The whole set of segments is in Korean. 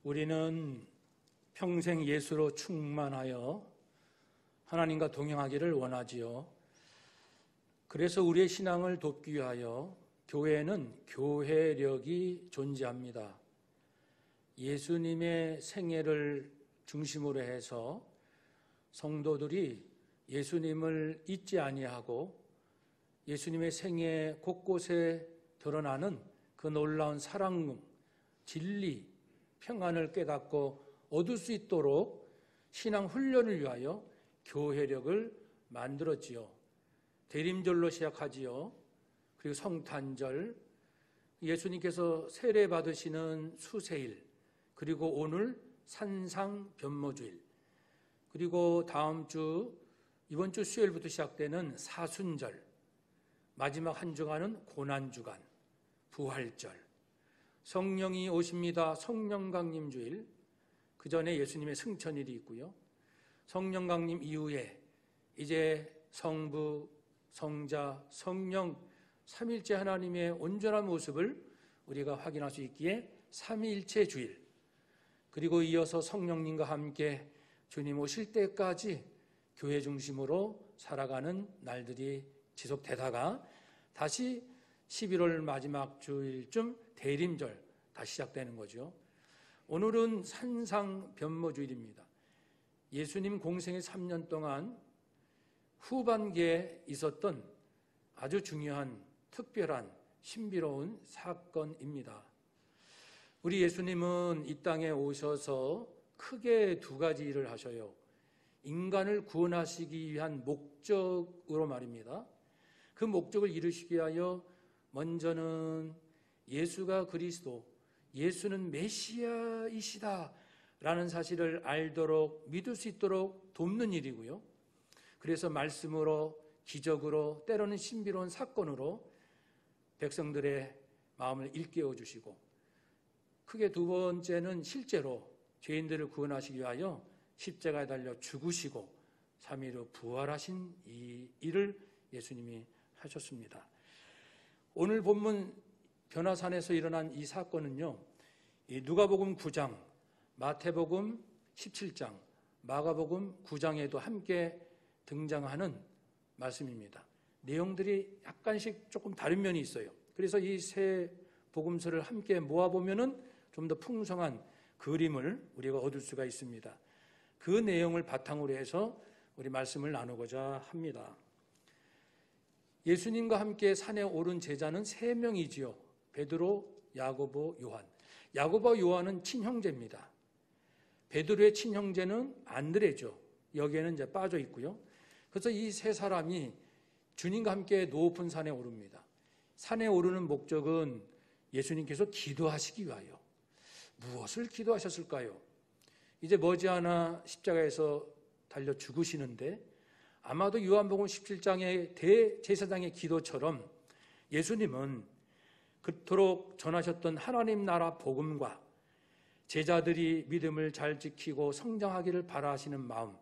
우리는 평생 예수로 충만하여 하나님과 동행하기를 원하지요. 그래서 우리의 신앙을 돕기 위하여 교회는 교회력이 존재합니다. 예수님의 생애를 중심으로 해서 성도들이 예수님을 잊지 아니하고 예수님의 생애 곳곳에 드러나는 그 놀라운 사랑, 진리, 평안을 깨닫고 얻을 수 있도록 신앙 훈련을 위하여 교회력을 만들었지요. 대림절로 시작하지요. 그리고 성탄절, 예수님께서 세례 받으시는 수세일, 그리고 오늘 산상변모주일, 그리고 다음 주 이번 주 수요일부터 시작되는 사순절, 마지막 한 주간은 고난주간, 부활절, 성령이 오십니다. 성령강림주일, 그 전에 예수님의 승천일이 있고요. 성령강림 이후에 이제 성부, 성자, 성령 삼일째 하나님의 온전한 모습을 우리가 확인할 수 있기에 삼위일체 주일, 그리고 이어서 성령님과 함께 주님 오실 때까지 교회 중심으로 살아가는 날들이 지속되다가 다시 11월 마지막 주일쯤 대림절 다시 시작되는 거죠. 오늘은 산상변모주일입니다. 예수님 공생의 3년 동안 후반기에 있었던 아주 중요한 특별한 신비로운 사건입니다. 우리 예수님은 이 땅에 오셔서 크게 두 가지 일을 하셔요. 인간을 구원하시기 위한 목적으로 말입니다. 그 목적을 이루시기 위하여 먼저는 예수가 그리스도, 예수는 메시아이시다 라는 사실을 알도록 믿을 수 있도록 돕는 일이고요. 그래서 말씀으로, 기적으로, 때로는 신비로운 사건으로 백성들의 마음을 일깨워 주시고, 크게 두 번째는 실제로 죄인들을 구원하시기 위하여 십자가에 달려 죽으시고 3일 후 부활하신 이 일을 예수님이 하셨습니다. 오늘 본문 변화산에서 일어난 이 사건은요, 누가복음 9장, 마태복음 17장, 마가복음 9장에도 함께 등장하는 말씀입니다. 내용들이 약간씩 조금 다른 면이 있어요. 그래서 이 세 복음서를 함께 모아보면은 좀 더 풍성한 그림을 우리가 얻을 수가 있습니다. 그 내용을 바탕으로 해서 우리 말씀을 나누고자 합니다. 예수님과 함께 산에 오른 제자는 3명이지요. 베드로, 야고보, 요한. 야고보와 요한은 친형제입니다. 베드로의 친형제는 안드레죠. 여기에는 이제 빠져 있고요. 그래서 이 세 사람이 주님과 함께 높은 산에 오릅니다. 산에 오르는 목적은 예수님께서 기도하시기 위하여. 무엇을 기도하셨을까요? 이제 머지않아 십자가에서 달려 죽으시는데 아마도 요한복음 17장의 대제사장의 기도처럼 예수님은 그토록 전하셨던 하나님 나라 복음과 제자들이 믿음을 잘 지키고 성장하기를 바라시는 마음,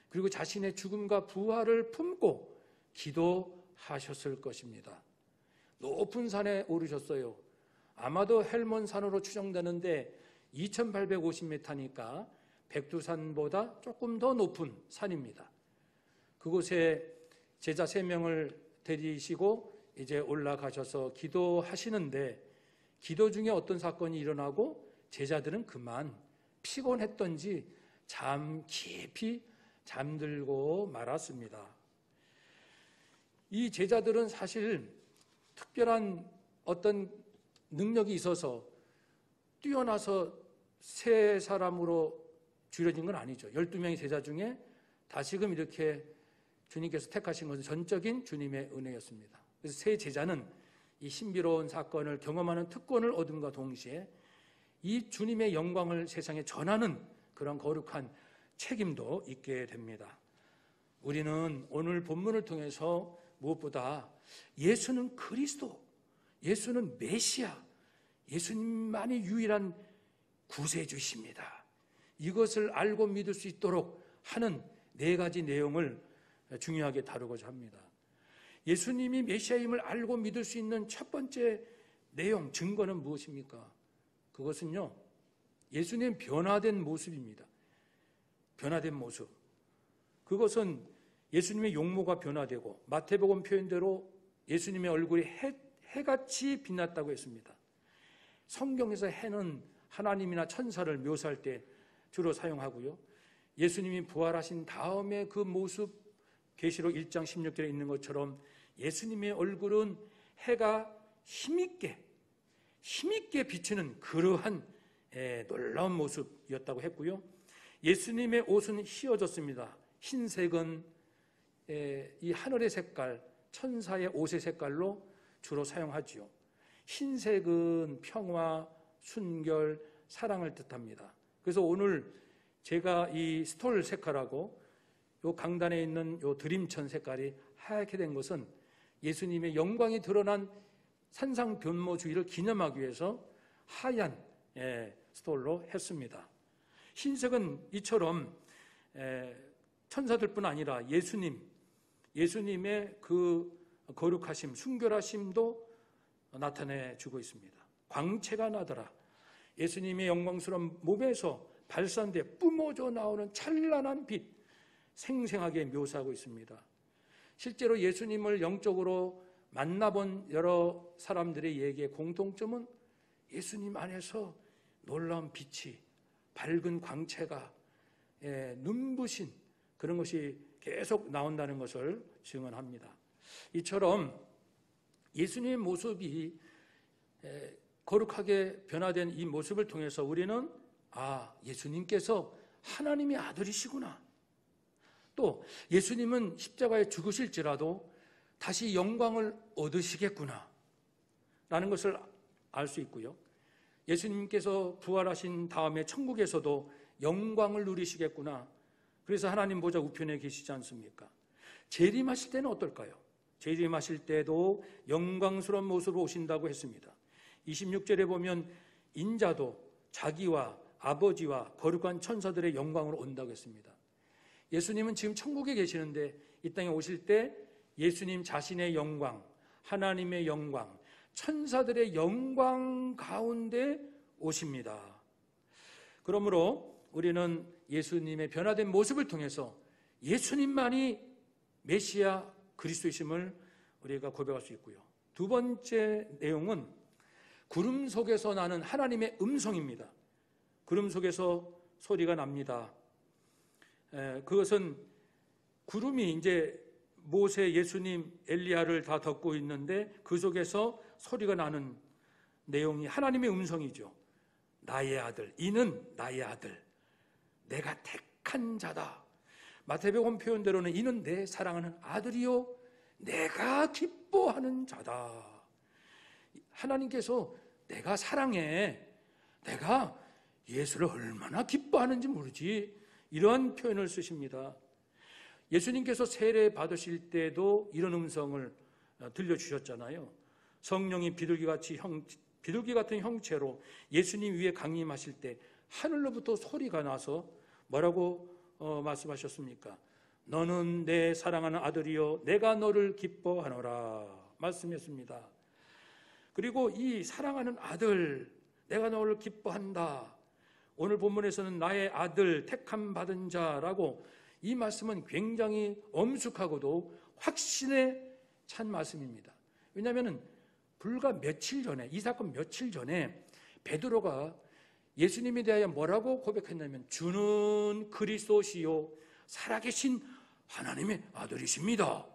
그리고 자신의 죽음과 부활을 품고 기도하셨을 것입니다. 높은 산에 오르셨어요. 아마도 헬몬산으로 추정되는데 2850m니까 백두산보다 조금 더 높은 산입니다. 그곳에 제자 3명을 데리시고 이제 올라가셔서 기도하시는데, 기도 중에 어떤 사건이 일어나고 제자들은 그만 피곤했던지 깊이 잠들고 말았습니다. 이 제자들은 사실 특별한 어떤 능력이 있어서 뛰어나서 세 사람으로 줄여진 건 아니죠. 12명의 제자 중에 다시금 이렇게 주님께서 택하신 것은 전적인 주님의 은혜였습니다. 그래서 세 제자는 이 신비로운 사건을 경험하는 특권을 얻음과 동시에 이 주님의 영광을 세상에 전하는 그런 거룩한 책임도 있게 됩니다. 우리는 오늘 본문을 통해서 무엇보다 예수는 그리스도, 예수는 메시아, 예수님만이 유일한 구세주이십니다. 이것을 알고 믿을 수 있도록 하는 4가지 내용을 중요하게 다루고자 합니다. 예수님이 메시아임을 알고 믿을 수 있는 첫 번째 내용, 증거는 무엇입니까? 그것은요, 예수님의 변화된 모습입니다. 변화된 모습. 그것은 예수님의 용모가 변화되고 마태복음 표현대로 예수님의 얼굴이 해같이 빛났다고 했습니다. 성경에서 해는 하나님이나 천사를 묘사할 때 주로 사용하고요. 예수님이 부활하신 다음에 그 모습, 계시록 1장 16절에 있는 것처럼 예수님의 얼굴은 해가 힘있게 비치는 그러한 놀라운 모습이었다고 했고요. 예수님의 옷은 휘어졌습니다. 흰색은 이 하늘의 색깔, 천사의 옷의 색깔로 주로 사용하지요. 흰색은 평화, 순결, 사랑을 뜻합니다. 그래서 오늘 제가 이 스톨 색깔하고 요 강단에 있는 요 드림천 색깔이 하얗게 된 것은 예수님의 영광이 드러난 산상변모주의를 기념하기 위해서 하얀 스톨로 했습니다. 흰색은 이처럼 천사들뿐 아니라 예수님의 그 거룩하심, 순결하심도 나타내주고 있습니다. 광채가 나더라. 예수님의 영광스러운 몸에서 발산돼 뿜어져 나오는 찬란한 빛, 생생하게 묘사하고 있습니다. 실제로 예수님을 영적으로 만나본 여러 사람들의 얘기의 공통점은 예수님 안에서 놀라운 빛이, 밝은 광채가 눈부신 그런 것이 계속 나온다는 것을 증언합니다. 이처럼 예수님의 모습이 거룩하게 변화된 이 모습을 통해서 우리는 예수님께서 하나님의 아들이시구나, 또 예수님은 십자가에 죽으실지라도 다시 영광을 얻으시겠구나 라는 것을 알 수 있고요. 예수님께서 부활하신 다음에 천국에서도 영광을 누리시겠구나. 그래서 하나님 보좌 우편에 계시지 않습니까? 재림하실 때는 어떨까요? 재림하실 때도 영광스러운 모습으로 오신다고 했습니다. 26절에 보면 인자도 자기와 아버지와 거룩한 천사들의 영광으로 온다고 했습니다. 예수님은 지금 천국에 계시는데 이 땅에 오실 때 예수님 자신의 영광, 하나님의 영광, 천사들의 영광 가운데 오십니다. 그러므로 우리는 예수님의 변화된 모습을 통해서 예수님만이 메시아 그리스도이심을 우리가 고백할 수 있고요. 두 번째 내용은 구름 속에서 나는 하나님의 음성입니다. 구름 속에서 소리가 납니다. 그것은 구름이 이제 모세, 예수님, 엘리야를 다 덮고 있는데 그 속에서 소리가 나는 내용이 하나님의 음성이죠. 나의 아들, 이는 나의 아들, 내가 택한 자다. 마태복음 표현대로는 이는 내 사랑하는 아들이요 내가 기뻐하는 자다. 하나님께서 내가 사랑해, 내가 예수를 얼마나 기뻐하는지 모르지, 이러한 표현을 쓰십니다. 예수님께서 세례 받으실 때도 이런 음성을 들려주셨잖아요. 성령이 비둘기 같은 형체로 예수님 위에 강림하실 때 하늘로부터 소리가 나서 뭐라고 말씀하셨습니까? 너는 내 사랑하는 아들이요 내가 너를 기뻐하노라 말씀했습니다. 그리고 이 사랑하는 아들, 내가 너를 기뻐한다. 오늘 본문에서는 나의 아들 택함 받은 자라고, 이 말씀은 굉장히 엄숙하고도 확신에 찬 말씀입니다. 왜냐하면 불과 며칠 전에, 이 사건 며칠 전에 베드로가 예수님에 대하여 뭐라고 고백했냐면 주는 그리스도시요 살아계신 하나님의 아들이십니다.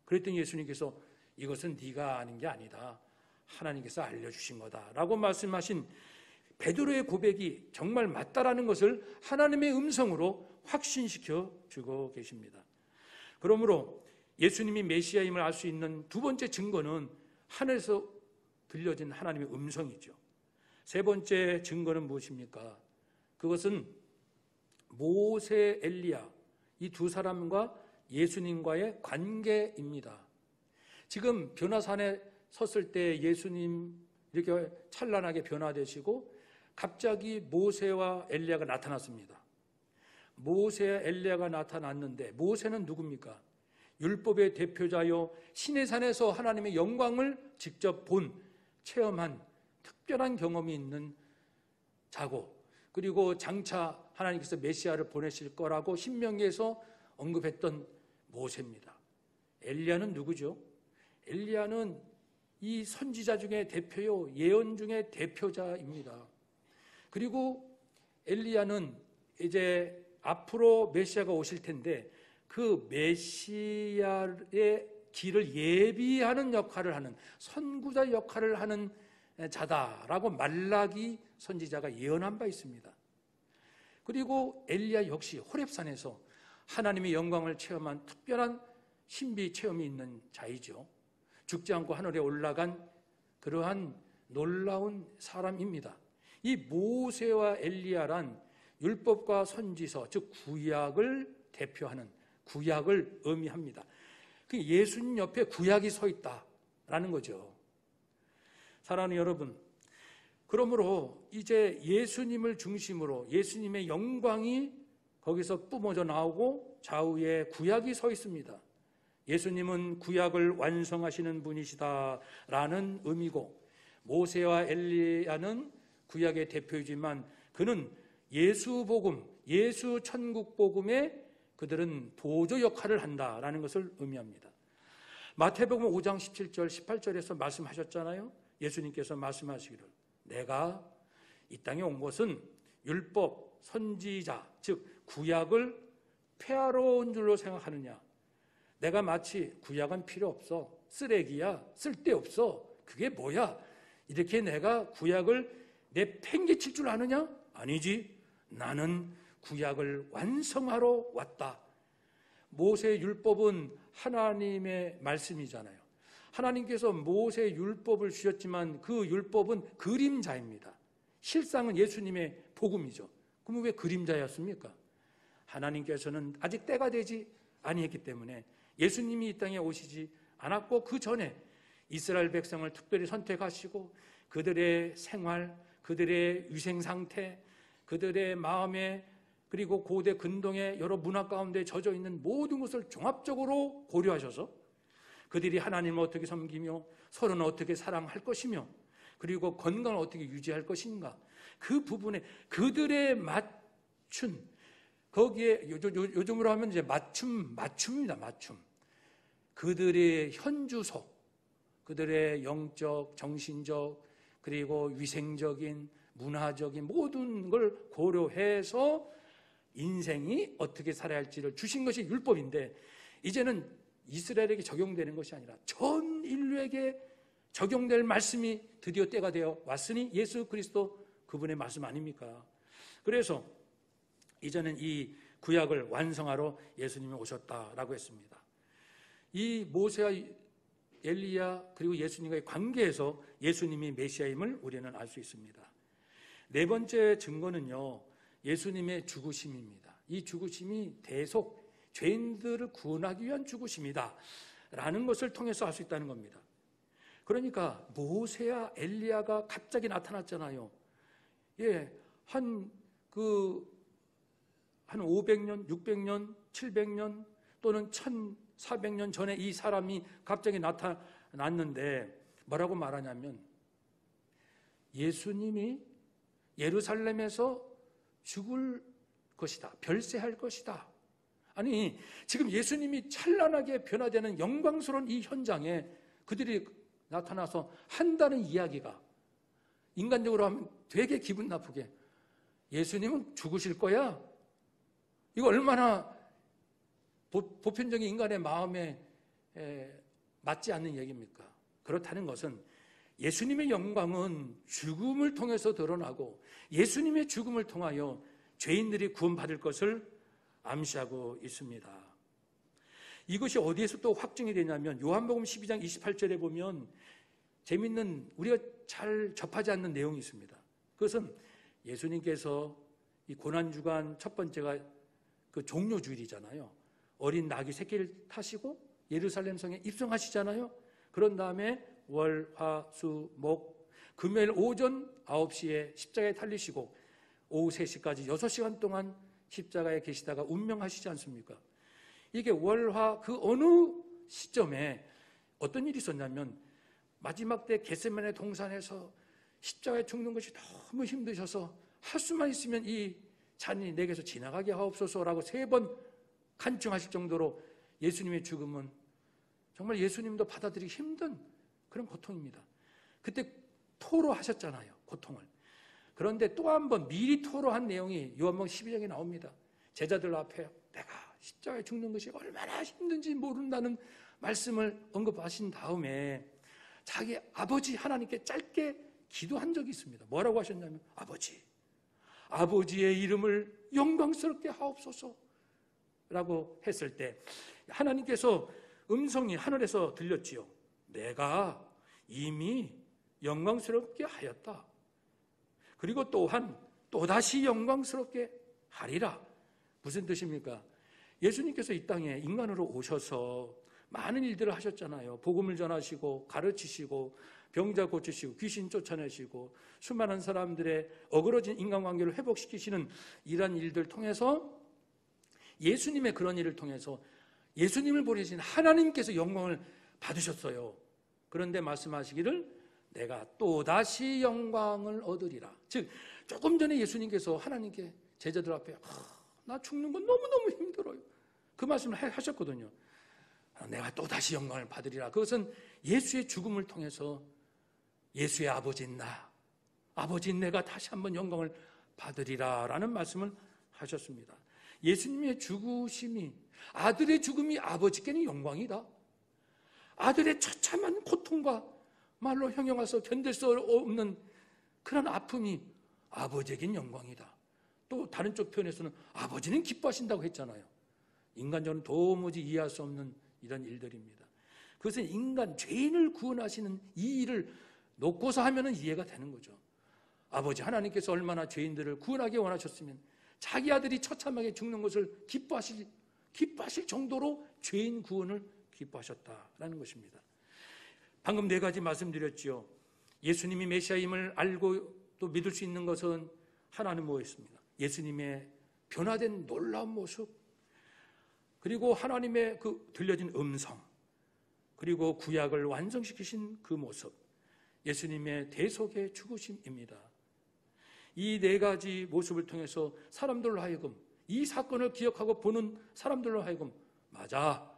그랬더니 예수님께서 이것은 네가 아는 게 아니다, 하나님께서 알려주신 거다라고 말씀하신 베드로의 고백이 정말 맞다라는 것을 하나님의 음성으로 확신시켜 주고 계십니다. 그러므로 예수님이 메시아임을 알 수 있는 두 번째 증거는 하늘에서 들려진 하나님의 음성이죠. 세 번째 증거는 무엇입니까? 그것은 모세, 엘리야, 이 두 사람과 예수님과의 관계입니다. 지금 변화산에 섰을 때 예수님 이렇게 찬란하게 변화되시고 갑자기 모세와 엘리야가 나타났습니다. 모세와 엘리야가 나타났는데 모세는 누굽니까? 율법의 대표자요 시내산에서 하나님의 영광을 직접 본, 체험한 특별한 경험이 있는 자고, 그리고 장차 하나님께서 메시아를 보내실 거라고 신명기에서 언급했던 모세입니다. 엘리야는 누구죠? 엘리야는 이 선지자 중에 대표요, 예언 중에 대표자입니다. 그리고 엘리야는 이제 앞으로 메시아가 오실 텐데 그 메시아의 길을 예비하는 역할을 하는, 선구자 역할을 하는 자다라고 말라기 선지자가 예언한 바 있습니다. 그리고 엘리야 역시 호렙산에서 하나님의 영광을 체험한 특별한 신비 체험이 있는 자이죠. 죽지 않고 하늘에 올라간 그러한 놀라운 사람입니다. 이 모세와 엘리야란 율법과 선지서, 즉 구약을 대표하는, 구약을 의미합니다. 그 예수님 옆에 구약이 서 있다라는 거죠. 사랑하는 여러분, 그러므로 이제 예수님을 중심으로 예수님의 영광이 거기서 뿜어져 나오고 좌우에 구약이 서 있습니다. 예수님은 구약을 완성하시는 분이시다라는 의미고, 모세와 엘리야는 구약의 대표이지만 그는 예수 복음, 예수 천국 복음에 그들은 보조 역할을 한다라는 것을 의미합니다. 마태복음 5장 17절, 18절에서 말씀하셨잖아요. 예수님께서 말씀하시기를, 내가 이 땅에 온 것은 율법, 선지자, 즉 구약을 폐하러 온 줄로 생각하느냐. 내가 마치 구약은 필요 없어, 쓰레기야, 쓸데없어, 그게 뭐야, 이렇게 내가 구약을 내팽개칠 줄 아느냐? 아니지, 나는 구약을 완성하러 왔다. 모세의 율법은 하나님의 말씀이잖아요. 하나님께서 모세의 율법을 주셨지만 그 율법은 그림자입니다. 실상은 예수님의 복음이죠. 그럼 왜 그림자였습니까? 하나님께서는 아직 때가 되지 아니했기 때문에 예수님이 이 땅에 오시지 않았고, 그 전에 이스라엘 백성을 특별히 선택하시고 그들의 생활, 그들의 위생 상태, 그들의 마음에, 그리고 고대 근동의 여러 문화 가운데 젖어 있는 모든 것을 종합적으로 고려하셔서 그들이 하나님을 어떻게 섬기며 서로는 어떻게 사랑할 것이며 그리고 건강을 어떻게 유지할 것인가, 그 부분에 그들의 맞춘, 거기에 요즘으로 하면 이제 맞춤입니다. 맞춤. 그들의 현주소, 그들의 영적, 정신적, 그리고 위생적인, 문화적인 모든 걸 고려해서 인생이 어떻게 살아야 할지를 주신 것이 율법인데, 이제는 이스라엘에게 적용되는 것이 아니라 전 인류에게 적용될 말씀이 드디어 때가 되어 왔으니 예수 그리스도 그분의 말씀 아닙니까? 그래서 이제는 이 구약을 완성하러 예수님이 오셨다라고 했습니다. 이 모세와 엘리야 그리고 예수님과의 관계에서 예수님이 메시아임을 우리는 알 수 있습니다. 네 번째 증거는요, 예수님의 죽으심입니다. 이 죽으심이 대속 죄인들을 구원하기 위한 죽으심이다 라는 것을 통해서 알 수 있다는 겁니다. 그러니까 모세와 엘리야가 갑자기 나타났잖아요. 예, 한 500년, 600년, 700년 또는 1400년 전에 이 사람이 갑자기 나타났는데 뭐라고 말하냐면, 예수님이 예루살렘에서 죽을 것이다, 별세할 것이다. 아니, 지금 예수님이 찬란하게 변화되는 영광스러운 이 현장에 그들이 나타나서 한다는 이야기가 인간적으로 하면 되게 기분 나쁘게, 예수님은 죽으실 거야? 이거 얼마나 보편적인 인간의 마음에 맞지 않는 얘기입니까? 그렇다는 것은 예수님의 영광은 죽음을 통해서 드러나고 예수님의 죽음을 통하여 죄인들이 구원받을 것을 암시하고 있습니다. 이것이 어디에서 또 확증이 되냐면 요한복음 12장 28절에 보면 재밌는, 우리가 잘 접하지 않는 내용이 있습니다. 그것은 예수님께서 이 고난주간 첫 번째가 그 종료주일이잖아요. 어린 낙이 새끼를 타시고 예루살렘 성에 입성하시잖아요. 그런 다음에 월, 화, 수, 목, 금요일 오전 9시에 십자가에 달리시고 오후 3시까지 6시간 동안 십자가에 계시다가 운명하시지 않습니까? 이게 월, 화, 그 어느 시점에 어떤 일이 있었냐면, 마지막 때 겟세마네 동산에서 십자가에 죽는 것이 너무 힘드셔서 할 수만 있으면 이 잔이 내게서 지나가게 하옵소서라고 3번 간청하실 정도로 예수님의 죽음은 정말 예수님도 받아들이기 힘든 그런 고통입니다. 그때 토로하셨잖아요, 고통을. 그런데 또 한 번 미리 토로한 내용이 요한복음 12장에 나옵니다. 제자들 앞에 내가 십자가에 죽는 것이 얼마나 힘든지 모른다는 말씀을 언급하신 다음에 자기 아버지 하나님께 짧게 기도한 적이 있습니다. 뭐라고 하셨냐면 아버지의 이름을 영광스럽게 하옵소서 라고 했을 때 하나님께서 음성이 하늘에서 들렸지요. 내가 이미 영광스럽게 하였다. 그리고 또한 또다시 영광스럽게 하리라. 무슨 뜻입니까? 예수님께서 이 땅에 인간으로 오셔서 많은 일들을 하셨잖아요. 복음을 전하시고 가르치시고 병자 고치시고 귀신 쫓아내시고 수많은 사람들의 어그러진 인간관계를 회복시키시는 이런 일들 통해서 예수님의 그런 일을 통해서 예수님을 보내신 하나님께서 영광을 받으셨어요. 그런데 말씀하시기를 내가 또다시 영광을 얻으리라. 즉 조금 전에 예수님께서 하나님께 제자들 앞에 나 죽는 건 너무너무 힘들어요. 그 말씀을 하셨거든요. 내가 또다시 영광을 받으리라. 그것은 예수의 죽음을 통해서 예수의 아버지인 아버지인 내가 다시 한번 영광을 받으리라 라는 말씀을 하셨습니다. 예수님의 죽으심이, 아들의 죽음이 아버지께는 영광이다. 아들의 처참한 고통과 말로 형용해서 견딜 수 없는 그런 아픔이 아버지에겐 영광이다. 또 다른 쪽 표현에서는 아버지는 기뻐하신다고 했잖아요. 인간적으로 도무지 이해할 수 없는 이런 일들입니다. 그것은 인간, 죄인을 구원하시는 이 일을 놓고서 하면 이해가 되는 거죠. 아버지 하나님께서 얼마나 죄인들을 구원하기 원하셨으면 자기 아들이 처참하게 죽는 것을 기뻐하실 정도로 죄인 구원을 기뻐하셨다라는 것입니다. 방금 4가지 말씀드렸죠. 예수님이 메시아임을 알고 또 믿을 수 있는 것은 하나는 뭐였습니까? 예수님의 변화된 놀라운 모습, 그리고 하나님의 그 들려진 음성, 그리고 구약을 완성시키신 그 모습, 예수님의 대속의 죽으심입니다. 이 4가지 모습을 통해서 사람들로 하여금 이 사건을 기억하고 보는 사람들로 하여금 맞아,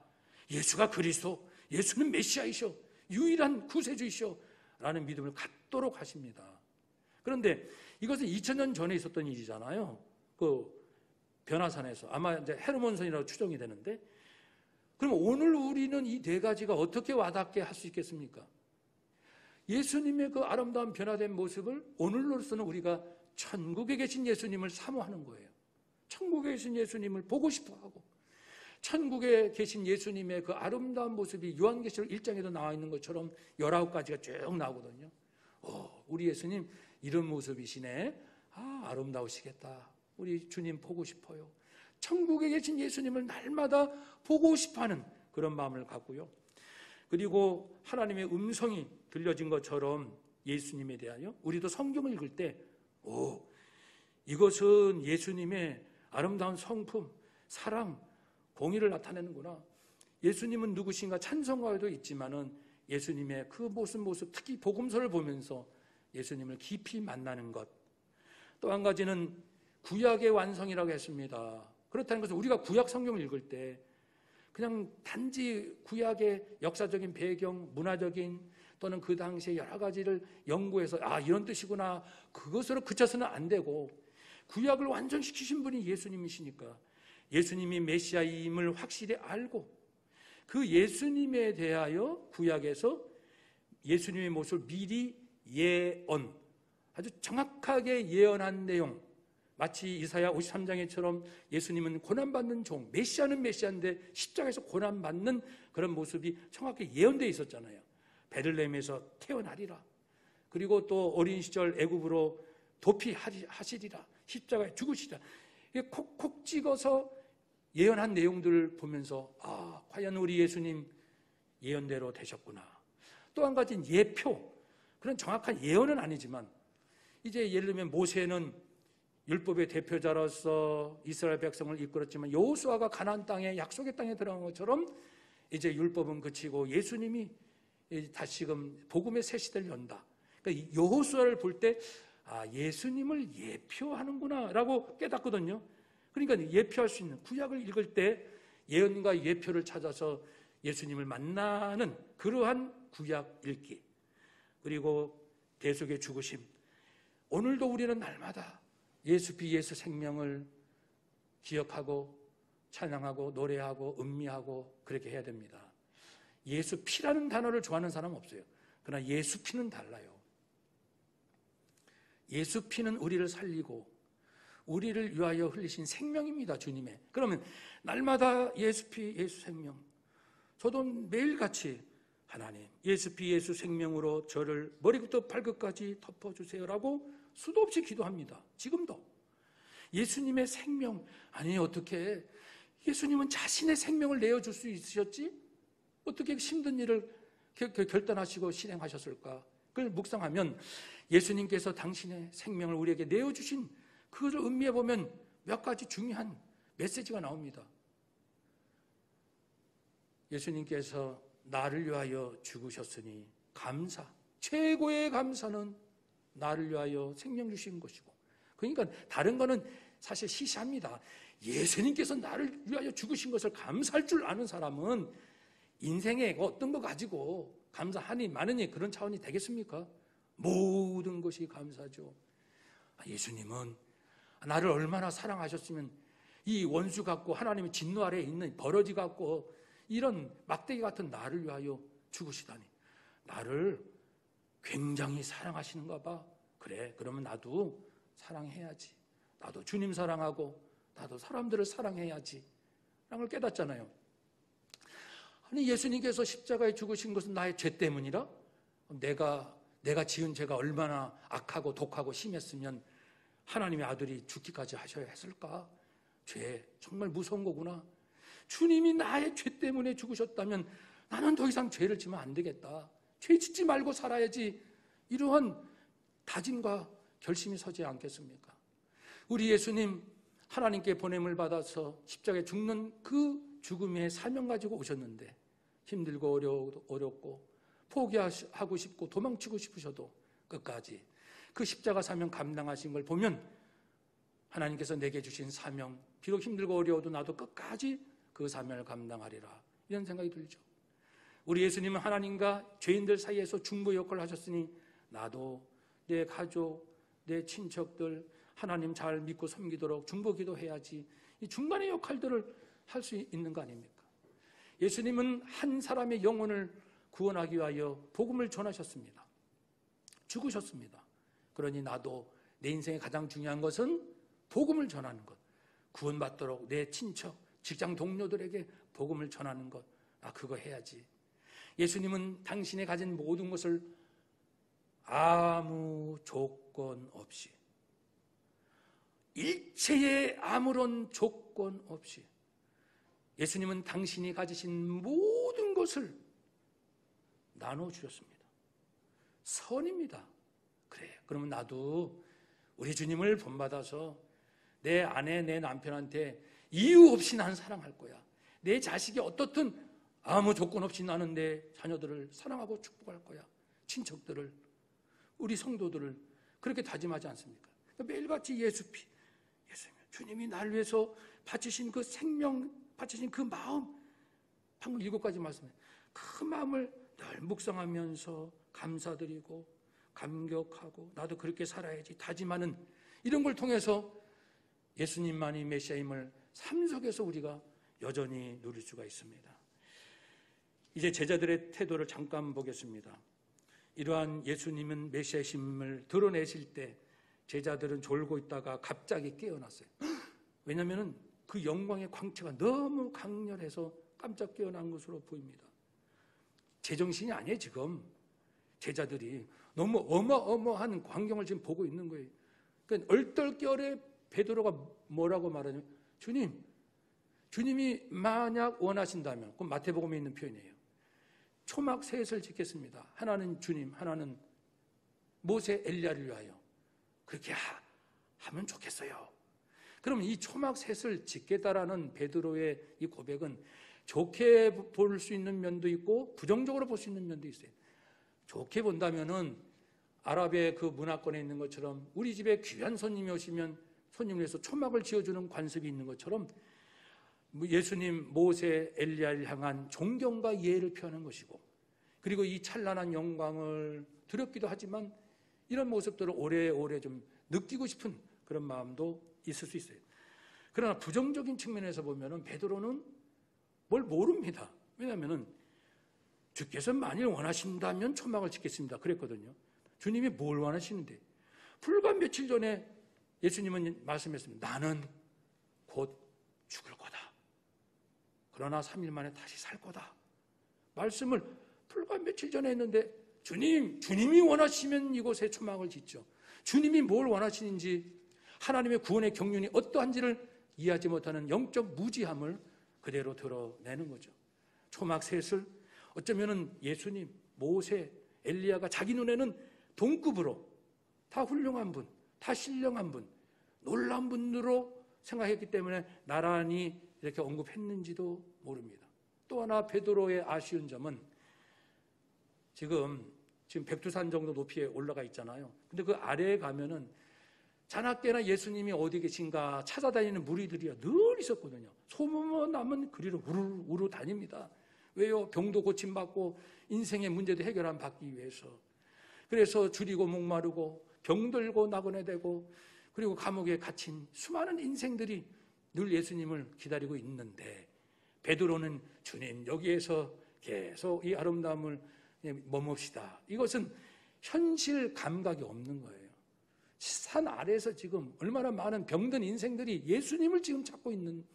예수가 그리스도, 예수는 메시아이셔, 유일한 구세주이셔 라는 믿음을 갖도록 하십니다. 그런데 이것은 2000년 전에 있었던 일이잖아요. 그 변화산에서 아마 이제 헤르몬선이라고 추정이 되는데, 그럼 오늘 우리는 이 4가지가 어떻게 와닿게 할 수 있겠습니까? 예수님의 그 아름다운 변화된 모습을 오늘로서는 우리가 천국에 계신 예수님을 사모하는 거예요. 천국에 계신 예수님을 보고 싶어하고, 천국에 계신 예수님의 그 아름다운 모습이 요한계시록 1장에도 나와 있는 것처럼 19가지가 쭉 나오거든요. 우리 예수님 이런 모습이시네. 아름다우시겠다. 우리 주님 보고 싶어요. 천국에 계신 예수님을 날마다 보고 싶어하는 그런 마음을 갖고요. 그리고 하나님의 음성이 들려진 것처럼 예수님에 대하여 우리도 성경을 읽을 때 이것은 예수님의 아름다운 성품, 사랑, 공의를 나타내는구나. 예수님은 누구신가 찬송가에도 있지만은 예수님의 그 모습, 특히 복음서를 보면서 예수님을 깊이 만나는 것. 또 한 가지는 구약의 완성이라고 했습니다. 그렇다는 것은 우리가 구약 성경을 읽을 때 그냥 단지 구약의 역사적인 배경, 문화적인 또는 그 당시에 여러 가지를 연구해서 이런 뜻이구나, 그것으로 그쳐서는 안 되고, 구약을 완전시키신 분이 예수님이시니까 예수님이 메시아임을 확실히 알고 그 예수님에 대하여 구약에서 예수님의 모습을 미리 예언, 아주 정확하게 예언한 내용, 마치 이사야 53장에처럼 예수님은 고난받는 종, 메시아는 메시아인데 십자가에서 고난받는 그런 모습이 정확히 예언되어 있었잖아요. 베들레헴에서 태어나리라. 그리고 또 어린 시절 애굽으로 도피하시리라. 십자가에 죽으시리라. 콕콕 찍어서 예언한 내용들을 보면서 과연 우리 예수님 예언대로 되셨구나. 또 한 가지는 예표. 그런 정확한 예언은 아니지만 이제 예를 들면 모세는 율법의 대표자로서 이스라엘 백성을 이끌었지만 여호수아가 가나안 땅에 약속의 땅에 들어간 것처럼 이제 율법은 그치고 예수님이 다시금 복음의 새 시대를 연다. 그러니까 여호수아를 볼 때 예수님을 예표하는구나 라고 깨닫거든요. 그러니까 예표할 수 있는, 구약을 읽을 때 예언과 예표를 찾아서 예수님을 만나는 그러한 구약 읽기, 그리고 대속의 죽으심, 오늘도 우리는 날마다 예수 피 예수 생명을 기억하고 찬양하고 노래하고 음미하고 그렇게 해야 됩니다. 예수 피라는 단어를 좋아하는 사람은 없어요. 그러나 예수 피는 달라요. 예수 피는 우리를 살리고 우리를 위하여 흘리신 생명입니다. 주님의. 그러면 날마다 예수 피 예수 생명, 저도 매일같이 하나님 예수 피 예수 생명으로 저를 머리부터 발끝까지 덮어주세요라고 수도 없이 기도합니다. 지금도 예수님의 생명, 아니 어떻게 예수님은 자신의 생명을 내어줄 수 있으셨지? 어떻게 힘든 일을 결단하시고 실행하셨을까? 그걸 묵상하면 예수님께서 당신의 생명을 우리에게 내어주신 그것을 음미해 보면 몇 가지 중요한 메시지가 나옵니다. 예수님께서 나를 위하여 죽으셨으니 감사, 최고의 감사는 나를 위하여 생명 주신 것이고, 그러니까 다른 거는 사실 시시합니다. 예수님께서 나를 위하여 죽으신 것을 감사할 줄 아는 사람은 인생에 어떤 거 가지고 감사하니 마느니 그런 차원이 되겠습니까? 모든 것이 감사죠. 예수님은 나를 얼마나 사랑하셨으면 이 원수 같고 하나님의 진노 아래에 있는 버러지 같고 이런 막대기 같은 나를 위하여 죽으시다니, 나를 굉장히 사랑하시는가 봐. 그래, 그러면 나도 사랑해야지. 나도 주님 사랑하고 나도 사람들을 사랑해야지 라는 걸 깨닫잖아요. 아니 예수님께서 십자가에 죽으신 것은 나의 죄 때문이라? 내가 지은 죄가 얼마나 악하고 독하고 심했으면 하나님의 아들이 죽기까지 하셔야 했을까? 죄 정말 무서운 거구나. 주님이 나의 죄 때문에 죽으셨다면 나는 더 이상 죄를 지면 안 되겠다. 죄 짓지 말고 살아야지. 이러한 다짐과 결심이 서지 않겠습니까? 우리 예수님 하나님께 보냄을 받아서 십자가에 죽는 그 죽음의 사명 가지고 오셨는데 힘들고 어렵고 포기하고 싶고 도망치고 싶으셔도 끝까지 그 십자가 사명 감당하신 걸 보면 하나님께서 내게 주신 사명, 비록 힘들고 어려워도 나도 끝까지 그 사명을 감당하리라, 이런 생각이 들죠. 우리 예수님은 하나님과 죄인들 사이에서 중보 역할을 하셨으니 나도 내 가족, 내 친척들 하나님 잘 믿고 섬기도록 중보 기도해야지, 이 중간의 역할들을 할 수 있는 거 아닙니까? 예수님은 한 사람의 영혼을 구원하기 위하여 복음을 전하셨습니다. 죽으셨습니다. 그러니 나도 내 인생의 가장 중요한 것은 복음을 전하는 것, 구원받도록 내 친척, 직장 동료들에게 복음을 전하는 것, 그거 해야지. 예수님은 당신이 가진 모든 것을 아무 조건 없이, 일체의 아무런 조건 없이 예수님은 당신이 가지신 모든 것을 나눠주셨습니다. 선입니다. 그래, 그러면 나도 우리 주님을 본받아서 내 아내, 내 남편한테 이유 없이 난 사랑할 거야. 내 자식이 어떻든 아무 조건 없이 나는 내 자녀들을 사랑하고 축복할 거야. 친척들을, 우리 성도들을 그렇게 다짐하지 않습니까? 매일같이 예수 피, 예수님, 주님이 날 위해서 바치신 그 생명, 바치신 그 마음, 방금 7가지 말씀에 그 마음을 늘 묵상하면서 감사드리고 감격하고 나도 그렇게 살아야지 다짐하는 이런 걸 통해서 예수님만이 메시아임을 삶 속에서 우리가 여전히 누릴 수가 있습니다. 이제 제자들의 태도를 잠깐 보겠습니다. 이러한 예수님은 메시아심을 드러내실 때 제자들은 졸고 있다가 갑자기 깨어났어요. 왜냐하면 그 영광의 광채가 너무 강렬해서 깜짝 깨어난 것으로 보입니다. 제정신이 아니에요. 지금 제자들이 너무 어마어마한 광경을 지금 보고 있는 거예요. 그러니까 얼떨결에 베드로가 뭐라고 말하냐면, 주님이 만약 원하신다면, 그건 마태복음에 있는 표현이에요. 초막 셋을 짓겠습니다. 하나는 주님, 하나는 모세, 엘리야를 위하여. 그렇게 하면 좋겠어요. 그러면 이 초막 셋을 짓겠다라는 베드로의 이 고백은 좋게 볼 수 있는 면도 있고 부정적으로 볼 수 있는 면도 있어요. 좋게 본다면은 아랍의 그 문화권에 있는 것처럼 우리 집에 귀한 손님이 오시면 손님을 위해서 초막을 지어주는 관습이 있는 것처럼 예수님, 모세, 엘리야를 향한 존경과 이해를 표하는 것이고, 그리고 이 찬란한 영광을 두렵기도 하지만 이런 모습들을 오래오래 좀 느끼고 싶은 그런 마음도 있을 수 있어요. 그러나 부정적인 측면에서 보면은 베드로는 뭘 모릅니다. 왜냐하면은 주께서 만일 원하신다면 초막을 짓겠습니다 그랬거든요. 주님이 뭘 원하시는데? 불과 며칠 전에 예수님은 말씀했습니다. 나는 곧 죽을 거다. 그러나 3일 만에 다시 살 거다. 말씀을 불과 며칠 전에 했는데 주님이 원하시면 이곳에 초막을 짓죠. 주님이 뭘 원하시는지, 하나님의 구원의 경륜이 어떠한지를 이해하지 못하는 영적 무지함을 그대로 드러내는 거죠. 초막 셋을 어쩌면은 예수님, 모세, 엘리야가 자기 눈에는 동급으로 다 훌륭한 분, 다 신령한 분, 놀라운 분으로 생각했기 때문에 나란히 이렇게 언급했는지도 모릅니다. 또 하나 베드로의 아쉬운 점은 지금 백두산 정도 높이에 올라가 있잖아요. 근데 그 아래에 가면은 자나깨나 예수님이 어디 계신가 찾아다니는 무리들이 늘 있었거든요. 소문만 나면 그리로 우르르 다닙니다. 왜요? 병도 고침받고 인생의 문제도 해결 받기 위해서. 그래서 줄이고 목마르고 병들고 나그네 되고 그리고 감옥에 갇힌 수많은 인생들이 늘 예수님을 기다리고 있는데, 베드로는 주님 여기에서 계속 이 아름다움을 머뭅시다. 이것은 현실 감각이 없는 거예요. 산 아래에서 지금 얼마나 많은 병든 인생들이 예수님을 지금 찾고 있는,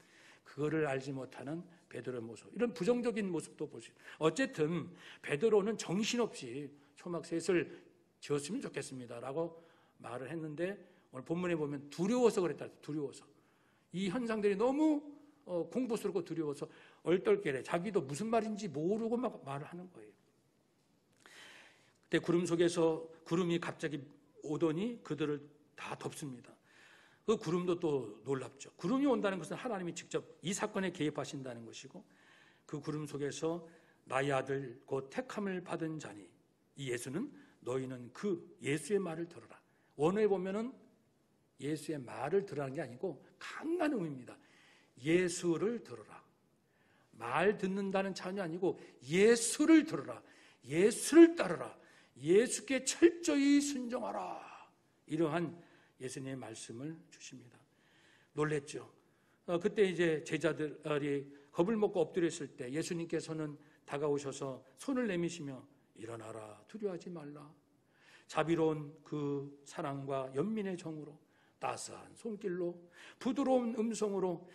그거를 알지 못하는 베드로의 모습, 이런 부정적인 모습도 보시죠. 어쨌든 베드로는 정신없이 초막셋을 지었으면 좋겠습니다라고 말을 했는데, 오늘 본문에 보면 두려워서 그랬다. 두려워서. 이 현상들이 너무 공포스럽고 두려워서 얼떨결에 자기도 무슨 말인지 모르고 막 말을 하는 거예요. 그때 구름 속에서 구름이 갑자기 오더니 그들을 다 덮습니다. 그 구름도 또 놀랍죠. 구름이 온다는 것은 하나님이 직접 이 사건에 개입하신다는 것이고, 그 구름 속에서 나의 아들 곧 택함을 받은 자니 이 예수는 너희는 그 예수의 말을 들어라. 원어에 보면은 예수의 말을 들으라는 게 아니고 강한 의미입니다. 예수를 들어라. 말 듣는다는 차원이 아니고 예수를 들어라. 예수를 따르라. 예수께 철저히 순종하라. 이러한 예수님의 말씀을 주십니다. 놀랬죠. 그때 이제 제자들이 겁을 먹고 엎드렸을 때 예수님께서는 다가오셔서 손을 내미시며 일어나라, 두려워하지 말라. 자비로운 그 사랑과 연민의 정으로, 따스한 손길로, 부드러운 음성으로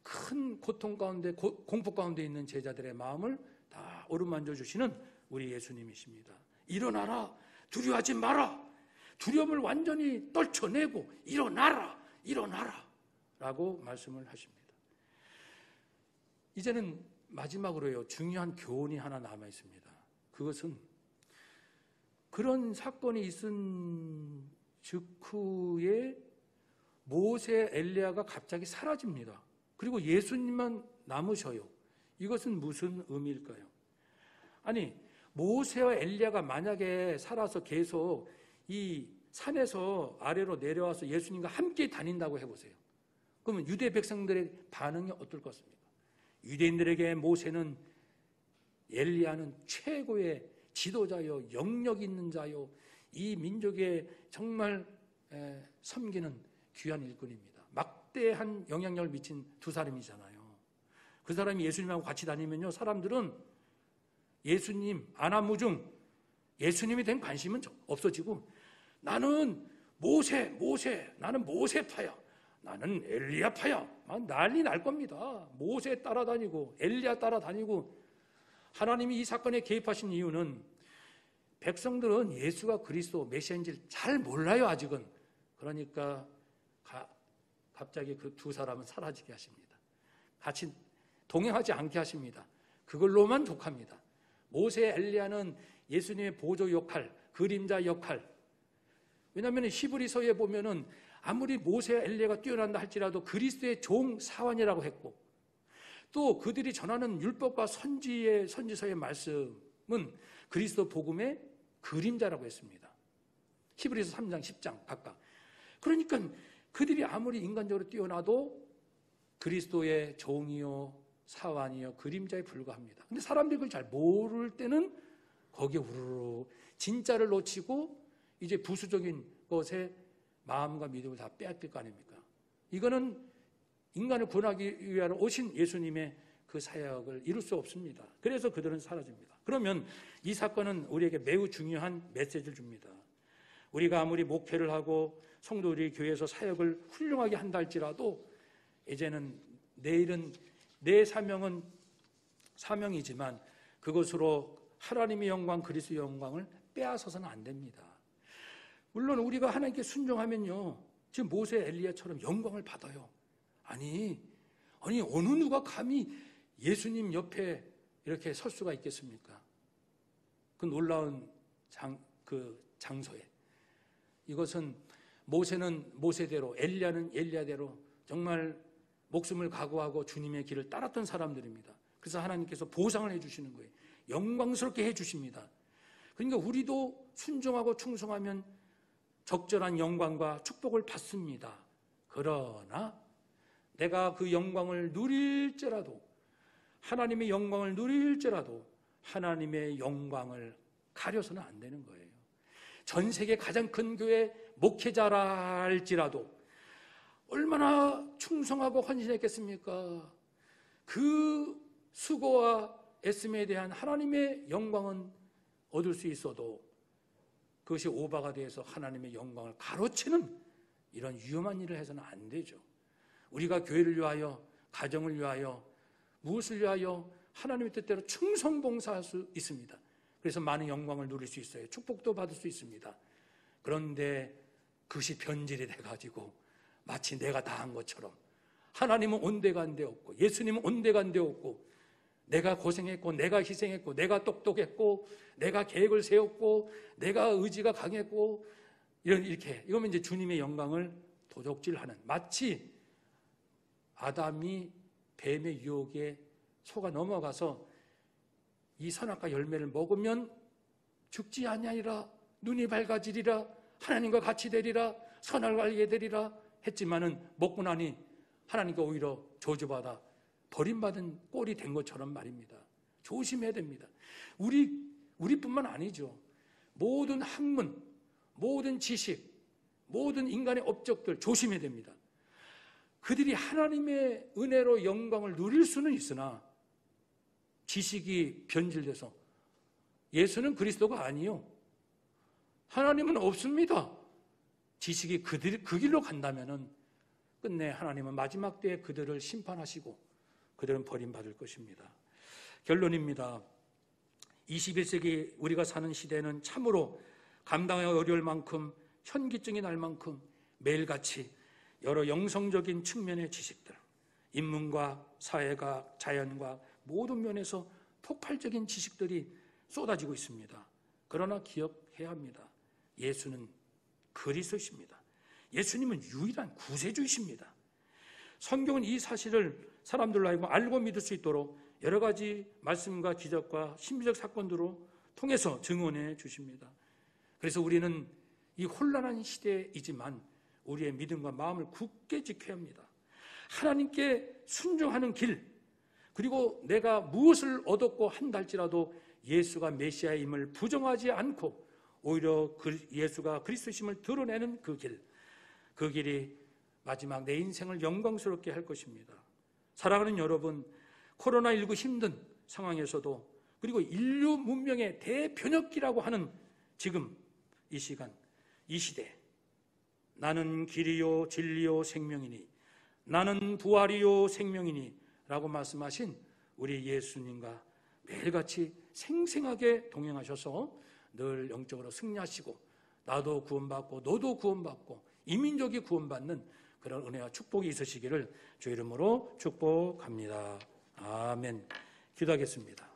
큰 고통 가운데, 공포 가운데 있는 제자들의 마음을 다 어루만져 주시는 우리 예수님이십니다. 일어나라, 두려워하지 마라. 두려움을 완전히 떨쳐내고 일어나라, 일어나라 라고 말씀을 하십니다. 이제는 마지막으로요, 중요한 교훈이 하나 남아 있습니다. 그것은 그런 사건이 있은 직후에 모세, 엘리야가 갑자기 사라집니다. 그리고 예수님만 남으셔요. 이것은 무슨 의미일까요? 아니, 모세와 엘리야가 만약에 살아서 계속 이 산에서 아래로 내려와서 예수님과 함께 다닌다고 해보세요. 그러면 유대 백성들의 반응이 어떨 것 같습니까? 유대인들에게 모세는, 엘리야는 최고의 지도자요, 영력 있는 자요, 이 민족의 정말 섬기는 귀한 일꾼입니다. 막대한 영향력을 미친 두 사람이잖아요. 그 사람이 예수님하고 같이 다니면요, 사람들은 예수님, 아나무중 예수님에 대한 관심은 없어지고, 나는 모세, 나는 모세파야, 나는 엘리야파야, 막 난리 날 겁니다. 모세 따라다니고 엘리야 따라다니고. 하나님이 이 사건에 개입하신 이유는 백성들은 예수가 그리스도 메시아인지를 잘 몰라요, 아직은. 그러니까 갑자기 그 두 사람은 사라지게 하십니다. 같이 동행하지 않게 하십니다. 그걸로만 독합니다. 모세, 엘리야는 예수님의 보조 역할, 그림자 역할. 왜냐하면 히브리서에 보면은 아무리 모세, 엘리야가 뛰어난다 할지라도 그리스도의 종 사환이라고 했고, 또 그들이 전하는 율법과 선지서의 말씀은 그리스도 복음의 그림자라고 했습니다. 히브리서 3장, 10장 각각. 그러니까 그들이 아무리 인간적으로 뛰어나도 그리스도의 종이요 사환이요 그림자에 불과합니다. 근데 사람들이 그걸 잘 모를 때는 거기에 우르르 진짜를 놓치고 이제 부수적인 것에 마음과 믿음을 다 빼앗길 거 아닙니까? 이거는 인간을 구원하기 위하여 오신 예수님의 그 사역을 이룰 수 없습니다. 그래서 그들은 사라집니다. 그러면 이 사건은 우리에게 매우 중요한 메시지를 줍니다. 우리가 아무리 목회를 하고 성도들이 교회에서 사역을 훌륭하게 한다 할지라도 이제는 내일은 내 사명은 사명이지만 그것으로 하나님의 영광, 그리스도의 영광을 빼앗아서는 안 됩니다. 물론 우리가 하나님께 순종하면요, 지금 모세 엘리야처럼 영광을 받아요. 아니 어느 누가 감히 예수님 옆에 이렇게 설 수가 있겠습니까? 그 놀라운 장소에. 이것은 모세는 모세대로, 엘리야는 엘리야대로 정말 목숨을 각오하고 주님의 길을 따랐던 사람들입니다. 그래서 하나님께서 보상을 해주시는 거예요. 영광스럽게 해주십니다. 그러니까 우리도 순종하고 충성하면 적절한 영광과 축복을 받습니다. 그러나 내가 그 영광을 누릴지라도, 하나님의 영광을 누릴지라도 하나님의 영광을 가려서는 안 되는 거예요. 전 세계 가장 큰 교회 목회자라 할지라도 얼마나 충성하고 헌신했겠습니까? 그 수고와 애씀에 대한 하나님의 영광은 얻을 수 있어도 그것이 오바가 돼서 하나님의 영광을 가로채는 이런 위험한 일을 해서는 안 되죠. 우리가 교회를 위하여, 가정을 위하여, 무엇을 위하여 하나님의 뜻대로 충성봉사할 수 있습니다. 그래서 많은 영광을 누릴 수 있어요. 축복도 받을 수 있습니다. 그런데 그것이 변질이 돼가지고 마치 내가 다 한 것처럼, 하나님은 온데간데 없고 예수님은 온데간데 없고, 내가 고생했고 내가 희생했고 내가 똑똑했고 내가 계획을 세웠고 내가 의지가 강했고 이러면 이제 주님의 영광을 도적질하는, 마치 아담이 뱀의 유혹에 속아 넘어가서 이 선악과 열매를 먹으면 죽지 아니하리라, 눈이 밝아지리라, 하나님과 같이 되리라, 선을 알게 되리라 했지만은 먹고 나니 하나님과 오히려 저주받아 버림받은 꼴이 된 것처럼 말입니다. 조심해야 됩니다. 우리뿐만 아니죠. 모든 학문, 모든 지식, 모든 인간의 업적들 조심해야 됩니다. 그들이 하나님의 은혜로 영광을 누릴 수는 있으나 지식이 변질돼서 예수는 그리스도가 아니요, 하나님은 없습니다. 지식이 그 길로 간다면은 끝내 하나님은 마지막 때에 그들을 심판하시고 그들은 버림받을 것입니다. 결론입니다. 21세기 우리가 사는 시대는 참으로 감당하기 어려울 만큼, 현기증이 날 만큼 매일같이 여러 영성적인 측면의 지식들, 인문과 사회가 자연과 모든 면에서 폭발적인 지식들이 쏟아지고 있습니다. 그러나 기억해야 합니다. 예수는 그리스도이십니다. 예수님은 유일한 구세주이십니다. 성경은 이 사실을 사람들로 하여금 알고 믿을 수 있도록 여러 가지 말씀과 기적과 신비적 사건들로 통해서 증언해 주십니다. 그래서 우리는 이 혼란한 시대이지만 우리의 믿음과 마음을 굳게 지켜야 합니다. 하나님께 순종하는 길, 그리고 내가 무엇을 얻었고 한다 할지라도 예수가 메시아임을 부정하지 않고 오히려 예수가 그리스도심을 드러내는 그 길이 마지막 내 인생을 영광스럽게 할 것입니다. 사랑하는 여러분, 코로나19 힘든 상황에서도, 그리고 인류 문명의 대변혁기라고 하는 지금 이 시간, 이 시대, 나는 길이요 진리요 생명이니 나는 부활이요 생명이니 라고 말씀하신 우리 예수님과 매일같이 생생하게 동행하셔서 늘 영적으로 승리하시고 나도 구원받고 너도 구원받고 이민족이 구원받는 그런 은혜와 축복이 있으시기를 주 이름으로 축복합니다. 아멘. 기도하겠습니다.